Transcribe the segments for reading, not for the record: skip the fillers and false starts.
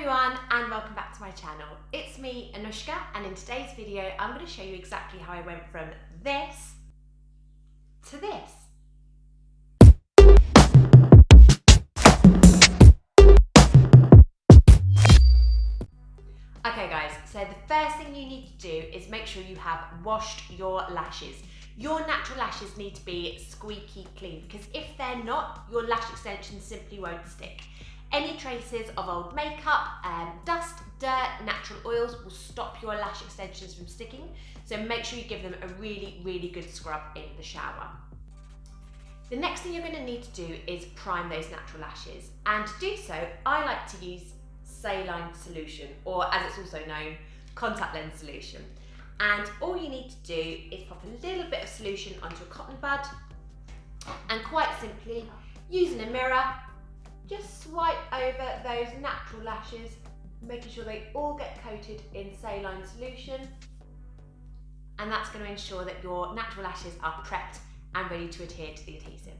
everyone and welcome back to my channel. It's me, Anushka, and in today's video I'm going to show you exactly how I went from this to this. Okay guys, so the first thing you need to do is make sure you have washed your lashes. Your natural lashes need to be squeaky clean because if they're not, your lash extensions simply won't stick. Any traces of old makeup, dust, dirt, natural oils will stop your lash extensions from sticking, so make sure you give them a really good scrub in the shower. The next thing you're going to need to do is prime those natural lashes, and to do so I like to use saline solution, or as it's also known, contact lens solution. And all you need to do is pop a little bit of solution onto a cotton bud and quite simply, using a mirror, just swipe over those natural lashes, making sure they all get coated in saline solution, and that's going to ensure that your natural lashes are prepped and ready to adhere to the adhesive.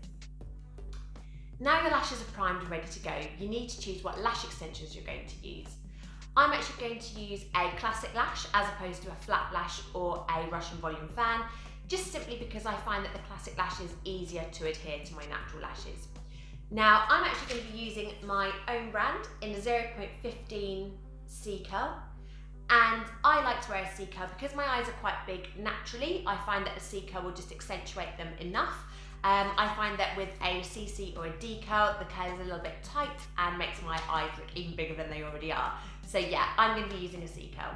Now your lashes are primed and ready to go, you need to choose what lash extensions you're going to use. I'm actually going to use a classic lash as opposed to a flat lash or a Russian volume fan, just simply because I find that the classic lash is easier to adhere to my natural lashes. Now, I'm actually going to be using my own brand in a 0.15 C curl, and I like to wear a C curl because my eyes are quite big naturally. I find that a C curl will just accentuate them enough. I find that with a CC or a D curl, the curl is a little bit tight and makes my eyes look even bigger than they already are. So yeah, I'm going to be using a C curl.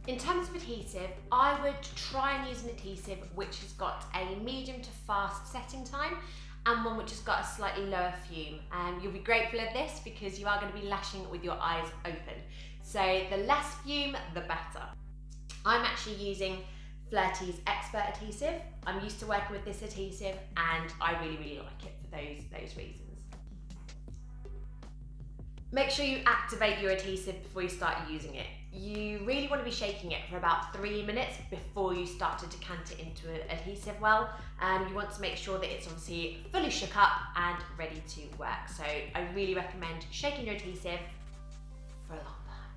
In terms of adhesive, I would try and use an adhesive which has got a medium to fast setting time and one which has got a slightly lower fume. You'll be grateful of this because you are going to be lashing with your eyes open. So the less fume, the better. I'm actually using Flirty's Expert Adhesive. I'm used to working with this adhesive and I really like it for those reasons. Make sure you activate your adhesive before you start using it. You really want to be shaking it for about 3 minutes before you start to decant it into an adhesive well. You want to make sure that it's obviously fully shook up and ready to work. So I really recommend shaking your adhesive for a long time.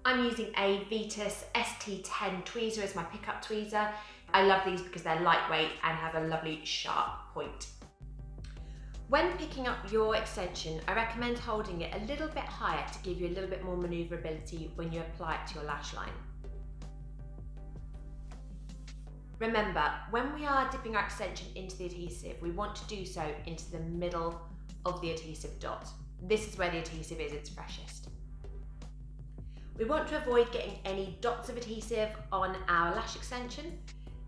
I'm using a Vetus ST10 tweezer as my pickup tweezer. I love these because they're lightweight and have a lovely sharp point. When picking up your extension, I recommend holding it a little bit higher to give you a little bit more manoeuvrability when you apply it to your lash line. Remember, when we are dipping our extension into the adhesive, we want to do so into the middle of the adhesive dot. This is where the adhesive is its freshest. We want to avoid getting any dots of adhesive on our lash extension.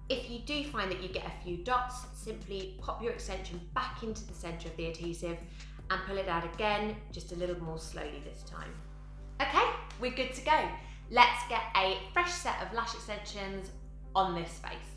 If you do find that you get a few dots, simply pop your extension back into the centre of the adhesive and pull it out again, just a little more slowly this time. Okay, we're good to go. Let's get a fresh set of lash extensions on this face.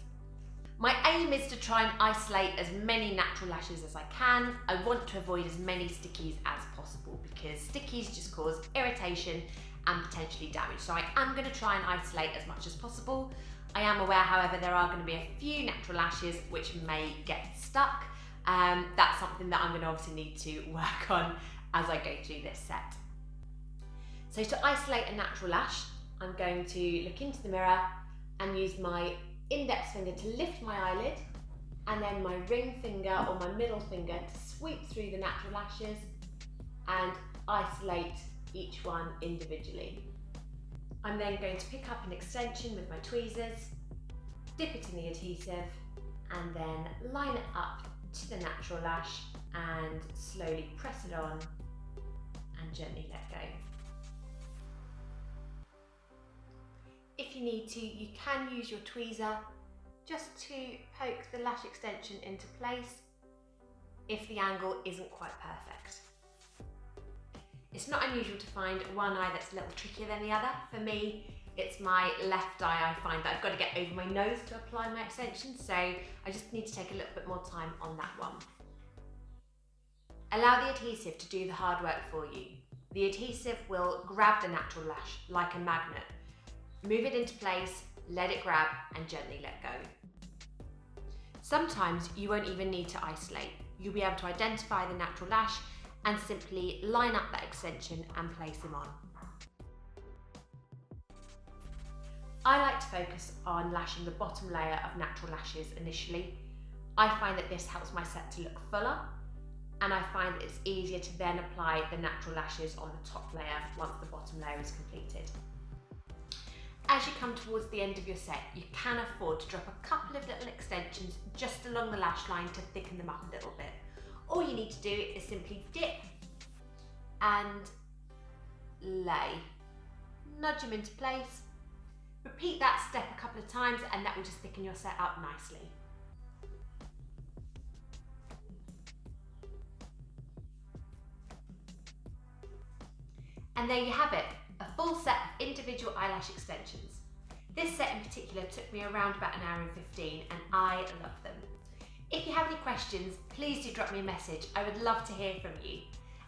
My aim is to try and isolate as many natural lashes as I can. I want to avoid as many stickies as possible because stickies just cause irritation and potentially damage. So I am going to try and isolate as much as possible. I am aware, however, there are going to be a few natural lashes which may get stuck. That's something that I'm going to obviously need to work on as I go through this set. So to isolate a natural lash, I'm going to look into the mirror and use my index finger to lift my eyelid and then my ring finger or my middle finger to sweep through the natural lashes and isolate each one individually. I'm then going to pick up an extension with my tweezers, dip it in the adhesive, and then line it up to the natural lash and slowly press it on and gently let go. If you need to, you can use your tweezer just to poke the lash extension into place if the angle isn't quite perfect. It's not unusual to find one eye that's a little trickier than the other. For me, it's my left eye. I find that I've got to get over my nose to apply my extension, so I just need to take a little bit more time on that one. Allow the adhesive to do the hard work for you. The adhesive will grab the natural lash like a magnet. Move it into place, let it grab, and gently let go. Sometimes you won't even need to isolate. you'll be able to identify the natural lash and simply line up that extension and place them on. I like to focus on lashing the bottom layer of natural lashes initially. I find that this helps my set to look fuller, and I find that it's easier to then apply the natural lashes on the top layer once the bottom layer is completed. As you come towards the end of your set, you can afford to drop a couple of little extensions just along the lash line to thicken them up a little bit. All you need to do is simply dip and lay. Nudge them into place. Repeat that step a couple of times and that will just thicken your set up nicely. And there you have it, a full set of individual eyelash extensions. This set in particular took me around about an hour and 15 and I love them. If you have any questions, please do drop me a message. I would love to hear from you.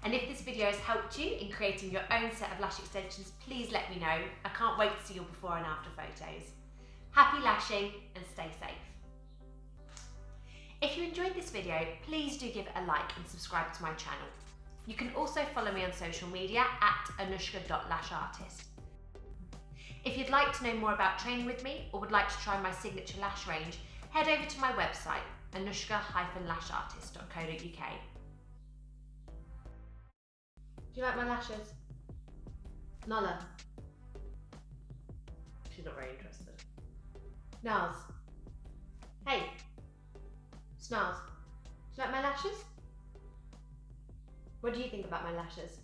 And if this video has helped you in creating your own set of lash extensions, please let me know. I can't wait to see your before and after photos. Happy lashing and stay safe. If you enjoyed this video, please do give it a like and subscribe to my channel. You can also follow me on social media at anushka.lashartist. If you'd like to know more about training with me or would like to try my signature lash range, head over to my website, anushka-lashartist.co.uk. Do you like my lashes? Nala? She's not very interested. Nars? Hey! Snarls, do you like my lashes? What do you think about my lashes?